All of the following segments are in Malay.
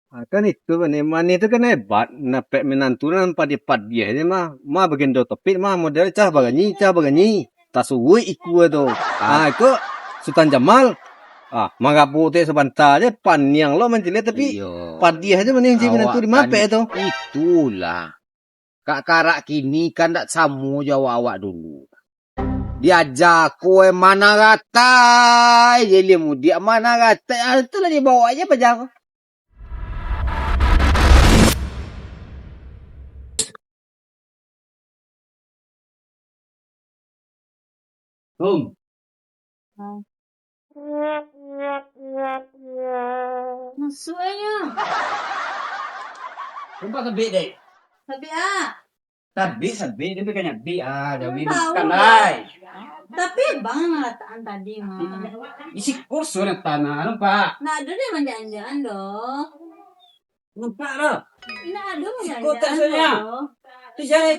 Kan itu kan Mani itu kan hebat. Napek menantu nampak dia pad dia ni mah bagian do topit mah model cah baganyi. Tasuwi iku tu. Iku Sultan Jamal. Magapu te sebentar je paniang lo mencile tapi pad dia aja mana yang menantu di mapek tu. Itulah. Kak karak kini kan tak samu jawab awak dulu. Diajak kowe mana rata. Jadi dia mana rata. Itulah dia bawa aja pajak. Masuknya. Nampak sebik deh. Tapi Sabit dia bukannya bi Dawi Tahu. bukan lai. tapi bang ngelataan tadi mah. Isi kursus yang tanah nampak. Nah ada deh manjaan-manjaan dong. Nampak lah. Nah ada Kota manjaan-manjaan saya. dong. Tu jadi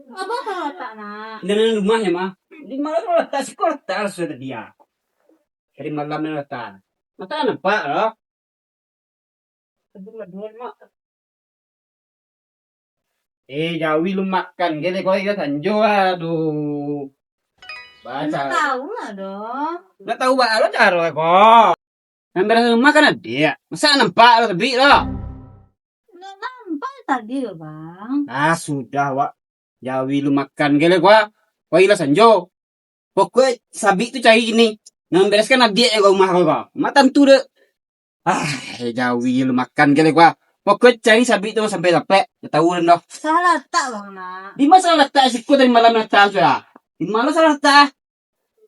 Abang kalau letak nak. dengan rumahnya mah. Di malam letak sekolah tak sudah dia. Dari malam letak. Mata nampak lah. Kedua mak. Jawi lu makan gini kau ikat anjo aduh. Nggak Baca. tahu lah dong. Nggak tahu bah lo cara kok. Yang rumah kan ada. Masa nampak lo lebih lo. Nggak nampak tadi loh bang. Sudah wak. Jawi lu makan gini kau. Kau ilas anjo. Pokoknya sabi tu cari gini. Membereskan adik yang kau rumah kau. Matan tu deh. Jawi lu makan gini kau. Pokoknya cari sabi tu sampai dapat. Tahu dah. Salah letak bang nak. Di mana salah letak siku dari malam letak sudah. Di mana salah letak?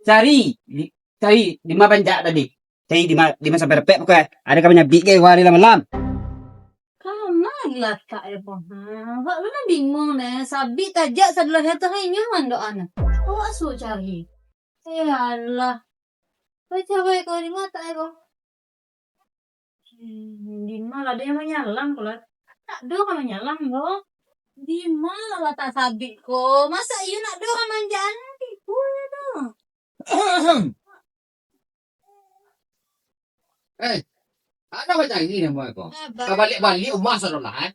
Cari di mana banjak tadi. Cari di mana sampai dapat pokoknya. Ada kami nyabi ke hari malam. Karena letak ya bang. Kak lu nak bingung nih. Sabit tajak sebelah itu nyaman doa nak. Awak suruh cari. Ya Allah. Baca baik kau di mata ya bang. Di mana ada yang menyalam kalau tak ada yang menyalam bang. Di mana lah tak sabit ko? Masa you nak doa manjaan tipu ya tu. Ada macam ini yang buat kau. Kau balik rumah saudara.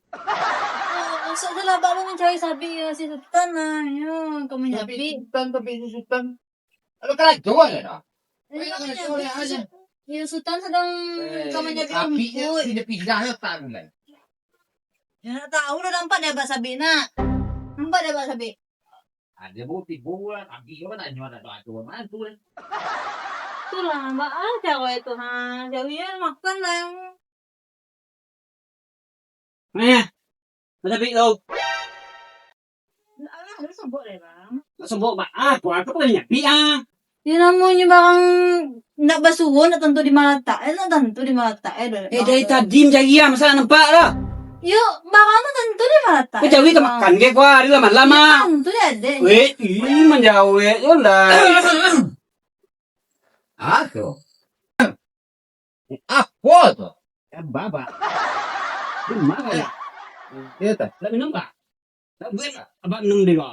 Masuk salah baru mencari sabit ya si Sultan lah. Ya, kau menyabi. Sultan. Kalau kerajaan ya dah. Ya Sultan sedang kau menyabi rumput. Pindah ya tak mulai. Ya tahu dah nampak dia abang sabit nak. Nampak dia abang sabit. Ada bukti bulan. Abi kau nak nyuara doa tu mana tu? Itulah mbak aja kau itu ha. Jauhnya makan lah yang. Tapi lo Alah, sebut deh bang. sebut aku pun nyabi Ya namanya bang nak basuh nak tentu di Malata. Nak tentu di Malata dari tadi mencari masa nampak lah. Yuk, bang tu tentu di Malata. Kau jauhi ke makan ke kau hari lama-lama. Tentu dia ada. Ini menjauh ya lah. Aku. Apa tu? Baba. Di mana ya? Dia tak. Nak minum tak? Tak boleh tak? Abang minum dia.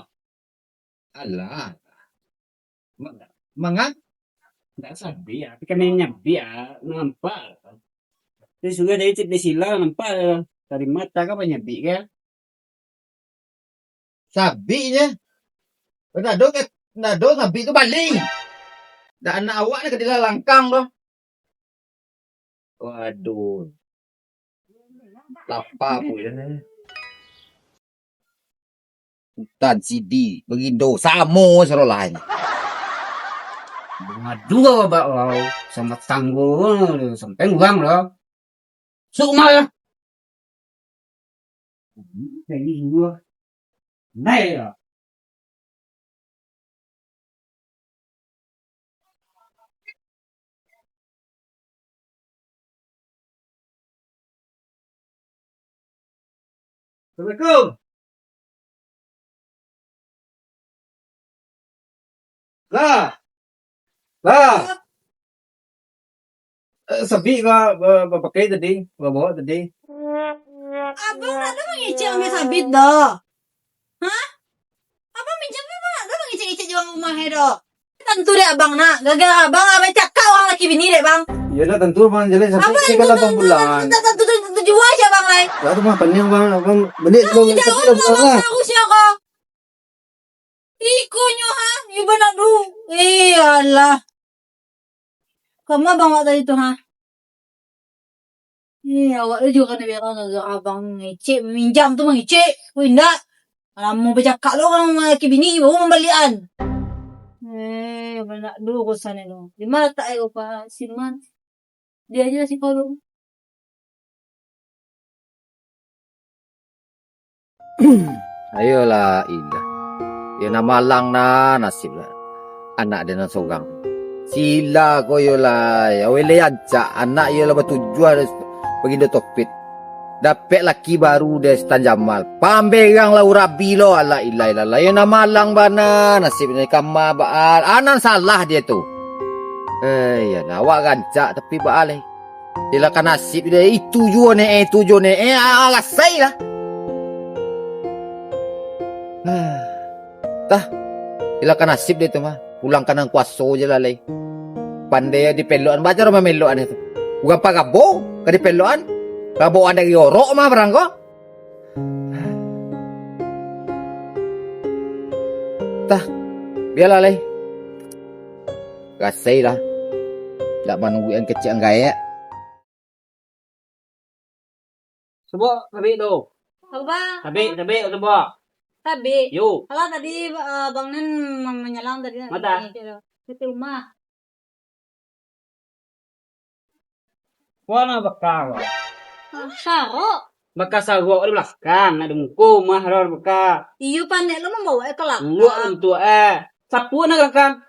Alah. Mangan? Tak sabi ya. Tapi kan ini nyabi ya. Nampak. Dia sudah dari cip di sila nampak. Dari mata kan banyak nyabi kan? Sabi je. Nado sabi tu baling. Dan anak awak ni kedila langkang tu. Waduh. Lapa pun ni. Hutan CD begitu samo selalu lain. Dua bawa sama tangguh sampai uang loh. Sukma ya. Ini dua. Naik ya. Assalamualaikum. Lah. Sabi ka pakai tadi, bawa tadi. Abang nak ada mengicik ambil sabit dah. Hah? Abang minjam ke bang? Ada mengicik-icik jual rumah dah. Tentu deh abang nak. Gagal abang abang cakap orang laki bini deh bang. Ya dah tentu bang jelas sampai 38 bulan. Tentu jual siapa bang? Lah tu mah panjang bang, abang balik dulu. Jauh lah aku siapa? Ikonyo ha, iba na du. Alah. Kamu abang tadi tu ha? Awak tu juga kena biarkan agak abang ngecek, minjam tu mengecek. Wih, enggak. Kalau mau bercakap lo orang laki bini, baru membalian. Mana dulu urusan itu. Di mana tak ayo Pak Silman? Dia aja psikolog. Ayolah Indah. Ya nama lang na nasib lah. Anak dia nak seorang. Sila ko yola. Ya wele aja anak yola bertujuan bagi dia topit. Dapat laki baru dia Stan Jamal. Pamberang lah urabi lo. Ala ilah ilah. Ya nama lang bana nasib ni kama baal. Anan salah dia tu. Ya awak gancak tapi baal eh. Dia kan nasib dia itu juga ni itu juga ni. Alasai lah. Tah, ilakan nasib dia tu mah. Pulang kanan kuasa je lah lay. Pandai di peloan baca rumah meloan itu. Bukan pak gabo, ke di peloan. Gabo ada yorok mah barang ko. Tah, biarlah lay. Kasih lah. Tak menunggu yang kecil yang gaya. Subo, tabi tu. Apa? Tabi, subo. Tabi. Yuk. Kalau tadi Bang Nen menyelang tadi. Mata. Ke rumah. Wana bakal. Saro. Baka sarok di belakang, ada muka mah ada baka. Iyo pandai lo membawa ke Luak belakang. untuk sapu nak belakang.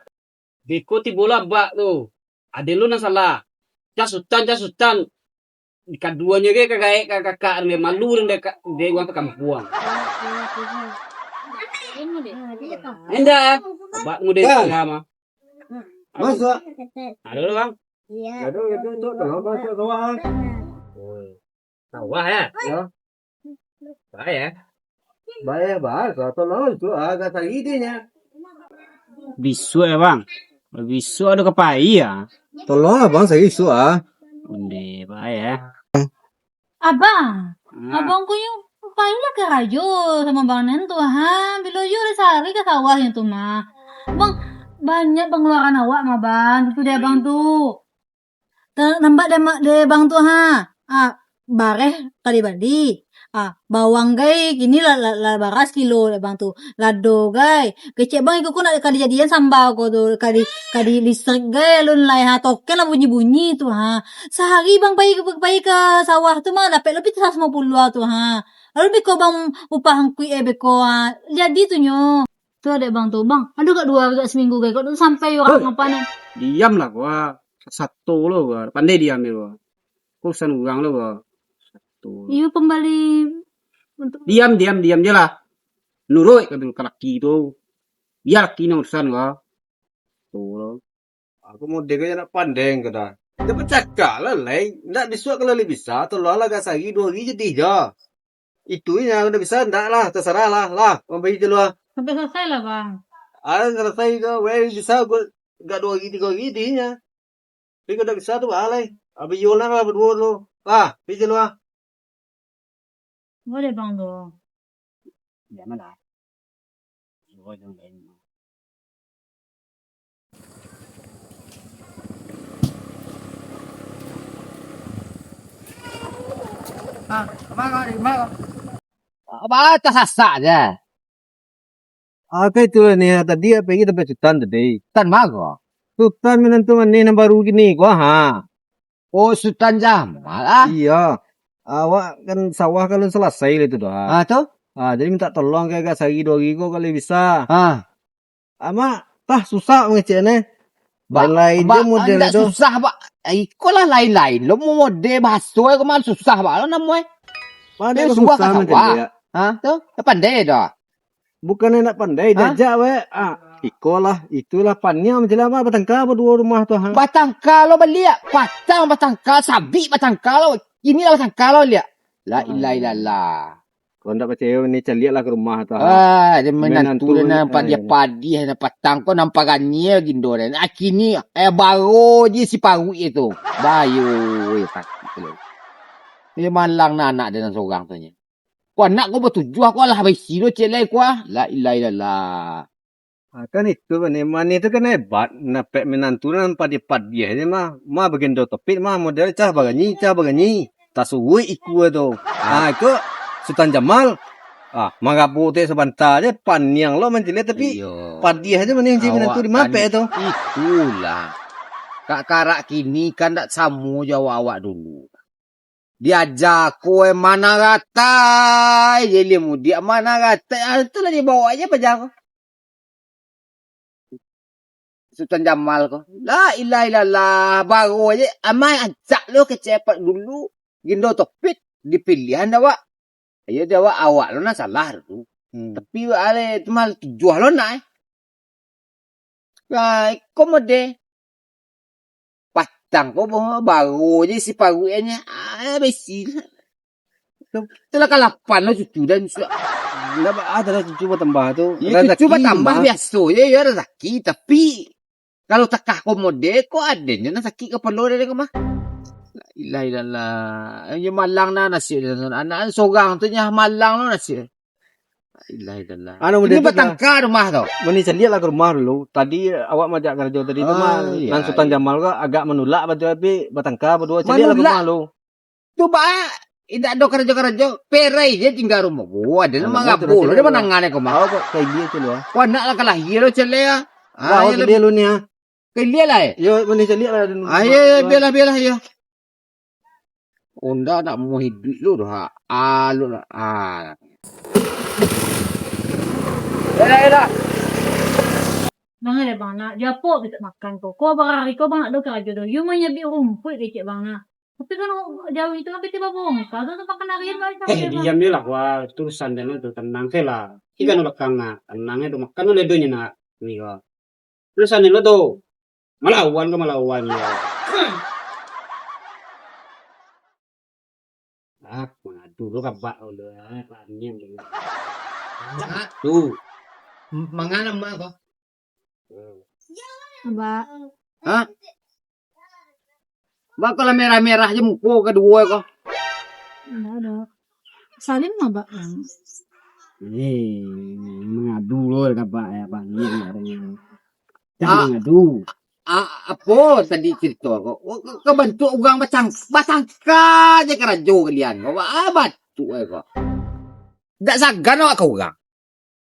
Ikuti bola bak tu. Ada lu nang salah. Jasutan. Kaduanya ke kakak ni malu dan dia gua kampung. Endah. Bak muda sama. Masuk. Ada lu bang. Aduh, tolong masuk kawan. Sawah ya. Ya. Baik ya. Bayar bahasa tolong tu agak tadi dia. Bisu ya bang. Bisu ada kepai ya. Tolong abang saya isu ah. Undi baik ya. Abang. Abang ko yung paila ke rajo sama Bang Nen tu ha. Bilo yo sehari ke sawah itu mah. Bang banyak pengeluaran awak mah bang. Itu dia bang tu. Nampak dia bang tu ha. Bareh kali badi. Bawang gay kini la baras kilo le bang tu. Lado gay. Kecek bang ikut nak kali jadian sambal ko tu. Kali listrik gay lun lai ha token lah bunyi-bunyi tu ha. Sehari bang bayi ke sawah tu mah dapat lebih 150 tu ha. Lalu beko bang upah kui beko ha. Jadi tu nyo. Tu ada bang tu bang. Ada kat 2 kat seminggu gay. Kau tu sampai orang apa ni? Diam lah gua. Satu lo gua. Pandai diam dia gua. Urusan orang lo gua. Satu. Iyo pembali untuk Diam je lah. Nurut ke laki tu. Biar laki ni urusan gua. Tu lo. Aku mau dia nak pandeng ke dah. Dia bercakap lah lain. Nak disuat kalau lebih bisa. Tolong lah kat sehari 2 hari jadi je. Itu yang udah bisa. Tak lah. Terserah lah. Lah. Membeli je lah. sampai selesai lah bang. Selesai ke. Weh bisa. Gue gak 2 hari 3 hari dia. Tapi kalau dah bisa tu balai. Habis yolang lah berdua tu. Lah. Pergi je lah. Boleh bang tu. Ya mana? Gua jangan lain. Apa tak sasak je. Apa itu lah ni. Tadi apa kita dapat sultan tadi. Tan mago. Sultan menentukan ni yang baru gini. Gua ha. Oh Sultan Jamal ah. Iya. Awak kan sawah kalau selesai itu dah. Tu? Jadi minta tolong kayak sehari 2 hari kau kalau bisa. Ama tah susah ngecek ni. Lain dia model tu. Susah pak. Iko lah lain-lain. Lo mau model bahasa ko mal susah pak. Lo namanya. Mana Dia kau suka susah kat macam sawah. dia. Tu? Pandai dah. Bukan nak pandai. Dajak we. Iko lah. Itulah pannya macam apa. Bertangkap berdua rumah tu. Batangka lo beli ya. Patang batangka. Sabi batangka lo. Inilah batangka lo lihat. La ilaha illallah. Kau tak percaya ni caliak lah ke rumah tu. Dia menantu dia nampak dia padi nampak tangko nampak gannya gindo dan akini baru je si paru itu. Bayu ya tak. Dia malang na anak dia nang seorang tu nya. Kau anak kau bertujuh aku lah habis silo celai kau. La ilaha illallah. Kan itu kan mani itu kan hebat napek menantu nan padi pad dia ni mah bagindo topik mah model cah baganyi tasui iku tu. Itu Sultan Jamal. Magabu te sebentar je paniang lo mencile tapi Iyo. pad dia aja mani yang menantu di mapek tu. Itulah. Kak karak kini kan tak samu jawab awak dulu. Diajak kowe mana ratai. Jadi mu dia mana ratai. Itulah dia bawa aja pajar. Sultan Jamal ko. La ilaha illallah. Baru aja. Amai ajak lo kecepat dulu. Gindo topik. Dipilihan awak. Ayo dia awak lo na salah tu. Tapi ale mal tujuh lo na. Kai komode. Patang ko baru aja si parunya. Besi. Itulah kalapan lo cucu dan Ada cucu bertambah tu. ya, cucu bertambah biasa ya rezeki tapi kalau takah komode ko adanya na sakit kepala dia kemah. La ilaha illallah. Ya malang na nasi anak seorang tu nya malang lo nasi. La ilaha illallah. Ini bertangkar rumah tu. Mani saya lihat lah ke rumah dulu. Tadi awak majak kerja tadi tu mah. Iya, Dan Sultan Jamal ko agak menolak betul tapi bertengkar berdua. Saya lihat lah ke rumah lu. Tu ba tidak ada kerja-kerja perai dia tinggal rumah. Oh ada nama Alamak, ngabul terus dia dia menangane ko mah. Kok kayak dia tu lu. Kau nak lah kalah hero celea. Wah, dia lu ni ha. Kelia lah. Yo mani saya lihat lah dulu. Ayo biarlah ya. Onda nak mau hidup lu dah. Lu lah. Dah. Bang ada bang nak japo kita makan kau. Kau berari kau bang nak do kerja tu. You manya bi rumput kecik bang nak. Tapi kan jauh itu kan tiba bong. Kalau tu makan harian balik Diam ni lah wah tulisan dan itu tenang ke lah. Ikan belakang na tenangnya tu makan oleh dunia na ni ko. Tulisan ni lo tu malawan ya. Mana dulu kabak udah panjang tu. Tu. Mangana mak ko. Mbak. Bak kalau merah-merah je muka kedua ko. Enggak ada. Salim mah mbak. Mengadu lo kabak ya panjang orangnya. Jangan mengadu. Apa tadi cerita ko? Kebentuk orang batangka je kerajo kalian ko. Batu ko. Tak sagan awak kau orang.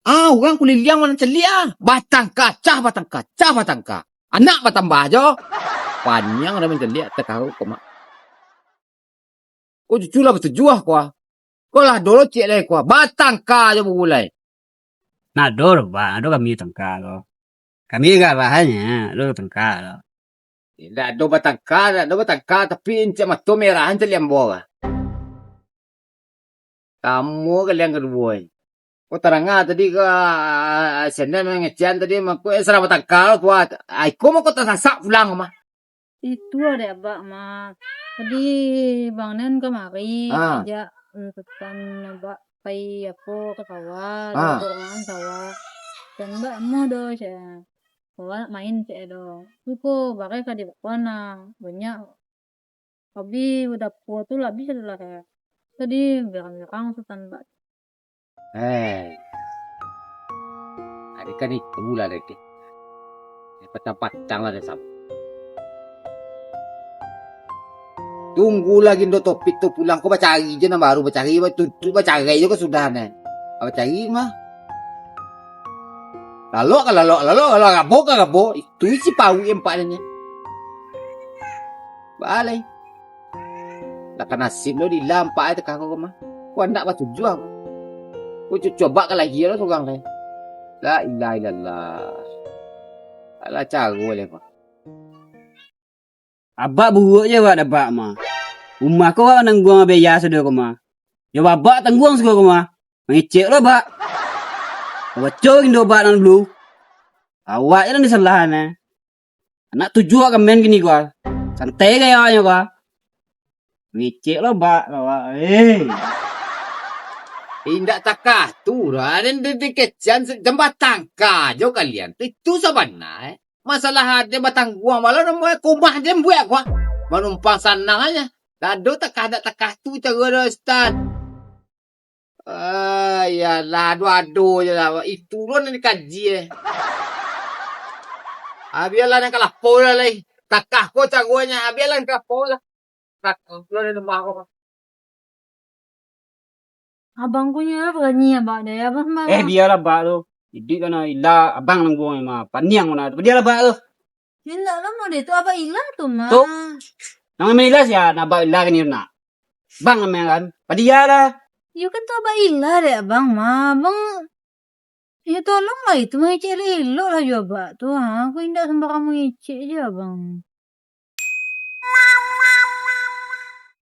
Orang kuliliang mana celia. Batangka. Anak bertambah je. Panjang dah minta lihat terkau ko mak. Ko cucu lah bertujuh ko. Ko lah dulu cik leh ko. Batangka je mulai. Nador ba, ado kami tangka lo. Kami gak bahannya, lo tangka lo. Tidak ada batangka tapi encik mata merahan celiam bawah. Kamu kalian kedua. Ko terangah tadi ke senen mengecian tadi mak ko serah batangka ko. Ai ko mau ko tersasak pulang mah. Itu ada mbak mak. Tadi bang Nen kemari ajak tekan mbak pai apa ke sawah, dorongan sawah. Dan mbak mau do saya. Kawan main cek do. Tu ko bagai ka di mana banyak. Tapi udah puas tu lah bisa lah kayak. Tadi berang Sultan mbak. Adik kan itu lah lagi. Patang-patang lah deh sama. Tunggu lagi do topik tu pulang kau cari je nama baru cari cari je kau sudah nih. Apa cari mah? Lalu kalau itu si pau empatnya. Balai. Nak nasib lo di lampak itu kau mah. Kau nak batu jual. Kau coba kalau lagi lo seorang lain. La ilaha illallah. Alah cago le pak. Abak buruk je wak dapat mah. Rumah kau wak nangguang beya sudah kau mah. Ya babak tangguang sudah kau mah. Mengecek lo bak. Bocor indo bak nang dulu. Awak je nang disalahan eh. Anak tujuh akan main gini gua. Santai kayaknya gua. Mengecek lo bak awak. Indak takah tu lah. Dan dikecan jembatan kajo kalian. Itu sebenarnya. Masalah ada batang gua malah rumah kumah dia buat gua. Menumpang sanang aja. Dado takah tu cara dah Ustaz. Yalah, adu-adu je lah. Itu pun ni kaji biarlah nak lapor lah. Takah ko caranya. Biarlah nak lapor lah. Takah ko ni rumah ko. Abang punya berani abang dah. Abang marah. Biarlah bak tu. Jadi kan ilah abang nang gua mah. Paniang mana tu. Biarlah bak tu. Dia tak lama dia tu abang ilah tu mah. Tu. Nang menilas ya nak bak ilah kan nak. Bang memang kan. Padialah. You kan tu abang ilah deh abang mah. Abang ya tolong lah itu mengecek elok lah juga abang tu. Aku tidak sembarang mengecek je abang.